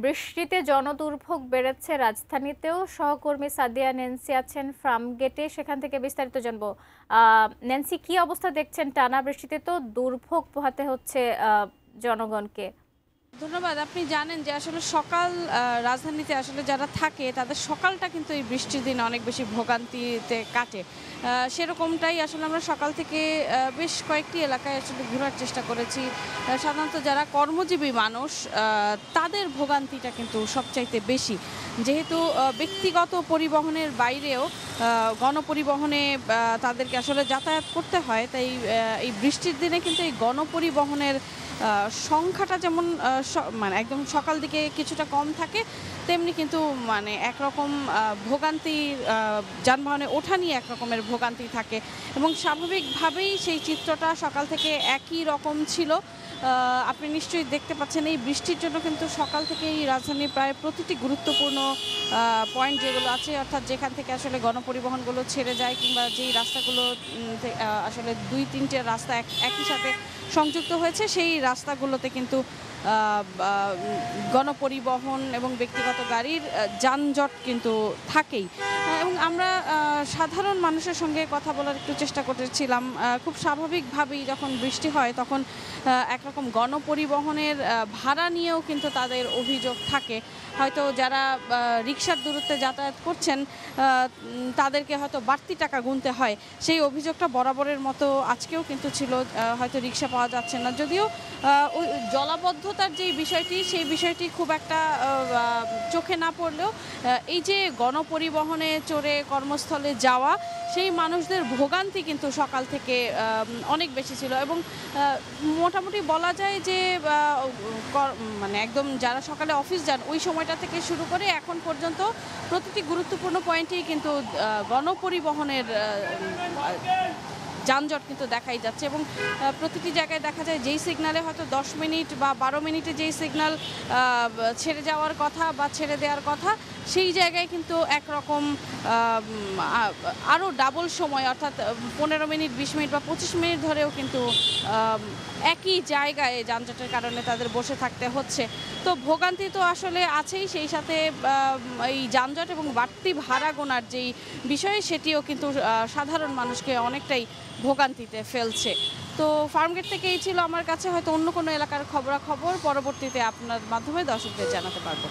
বৃষ্টিতে জনদুর্ভোগ বেড়েছে রাজধানীতেও। সহকর্মী সাদিয়া ন্যান্সি আছেন ফার্মগেটে, সেখান থেকে বিস্তারিত জানবো। ন্যান্সি, কি অবস্থা দেখছেন? টানা বৃষ্টিতে তো দুর্ভোগ পোহাতে হচ্ছে জনগণকে। ধন্যবাদ। আপনি জানেন যে আসলে সকাল রাজধানীতে আসলে যারা থাকে তাদের সকালটা কিন্তু এই বৃষ্টির দিনে অনেক বেশি ভোগান্তিতে কাটে। সেরকমটাই আসলে আমরা সকাল থেকে বেশ কয়েকটি এলাকায় আসলে ঘোরার চেষ্টা করেছি। সাধারণত যারা কর্মজীবী মানুষ তাদের ভোগান্তিটা কিন্তু সবচাইতে বেশি। যেহেতু ব্যক্তিগত পরিবহনের বাইরেও গণপরিবহনে তাদেরকে আসলে যাতায়াত করতে হয়, তাই এই বৃষ্টির দিনে কিন্তু এই গণপরিবহনের সংখ্যাটা যেমন মানে একদম সকাল দিকে কিছুটা কম থাকে, তেমনি কিন্তু মানে একরকম ভোগান্তি, যানবাহনে ওঠা নিয়ে একরকমের ভোগান্তি থাকে এবং স্বাভাবিকভাবেই সেই চিত্রটা সকাল থেকে একই রকম ছিল। আপনি নিশ্চয়ই দেখতে পাচ্ছেন এই বৃষ্টির জন্য কিন্তু সকাল থেকেই রাজধানীর প্রায় প্রতিটি গুরুত্বপূর্ণ পয়েন্ট যেগুলো আছে, অর্থাৎ যেখান থেকে আসলে গণপরিবহনগুলো ছেড়ে যায় কিংবা যেই রাস্তাগুলো আসলে দুই তিনটে রাস্তা একই সাথে সংযুক্ত হয়েছে, সেই রাস্তাগুলোতে কিন্তু গণপরিবহন এবং ব্যক্তিগত গাড়ির যানজট কিন্তু থাকেই। এবং আমরা সাধারণ মানুষের সঙ্গে কথা বলার একটু চেষ্টা করেছিলাম। খুব স্বাভাবিকভাবেই যখন বৃষ্টি হয় তখন একরকম গণপরিবহনের ভাড়া নিয়েও কিন্তু তাদের অভিযোগ থাকে। হয়তো যারা রিকশার দূরত্বে যাতায়াত করছেন তাদেরকে হয়তো বাড়তি টাকা গুনতে হয়। সেই অভিযোগটা বরাবরের মতো আজকেও কিন্তু ছিল। হয়তো রিকশা পাওয়া যাচ্ছে না, যদিও ওই জলাবদ্ধতার যেই বিষয়টি, সেই বিষয়টি খুব একটা চোখে না পড়লেও এই যে গণপরিবহনে চড়ে কর্মস্থলে যাওয়া, সেই মানুষদের ভোগান্তি কিন্তু সকাল থেকে অনেক বেশি ছিল এবং মোটামুটি বলা যায় যে মানে একদম যারা সকালে অফিস যান ওই সময়টা থেকে শুরু করে এখন পর্যন্ত প্রতিটি গুরুত্বপূর্ণ পয়েন্টেই কিন্তু গণপরিবহনের যানজট কিন্তু দেখাই যাচ্ছে এবং প্রতিটি জায়গায় দেখা যায় যেই সিগনালে হয়তো 10 মিনিট বা 12 মিনিটে যেই সিগন্যাল ছেড়ে যাওয়ার কথা বা ছেড়ে দেওয়ার কথা, সেই জায়গায় কিন্তু একরকম আরও ডাবল সময়, অর্থাৎ 15 মিনিট, 20 মিনিট বা 25 মিনিট ধরেও কিন্তু একই জায়গায় যানজটের কারণে তাদের বসে থাকতে হচ্ছে। তো ভোগান্তি তো আসলে আছেই, সেই সাথে এই যানজট এবং বাড়তি ভাড়া গোনার যেই বিষয়, সেটিও কিন্তু সাধারণ মানুষকে অনেকটাই ভোগান্তিতে ফেলছে। তো ফার্মগেট থেকে এই ছিল আমার কাছে। হয়তো অন্য কোনো এলাকার খবরাখবর পরবর্তীতে আপনার মাধ্যমে দর্শকদের জানাতে পারবো।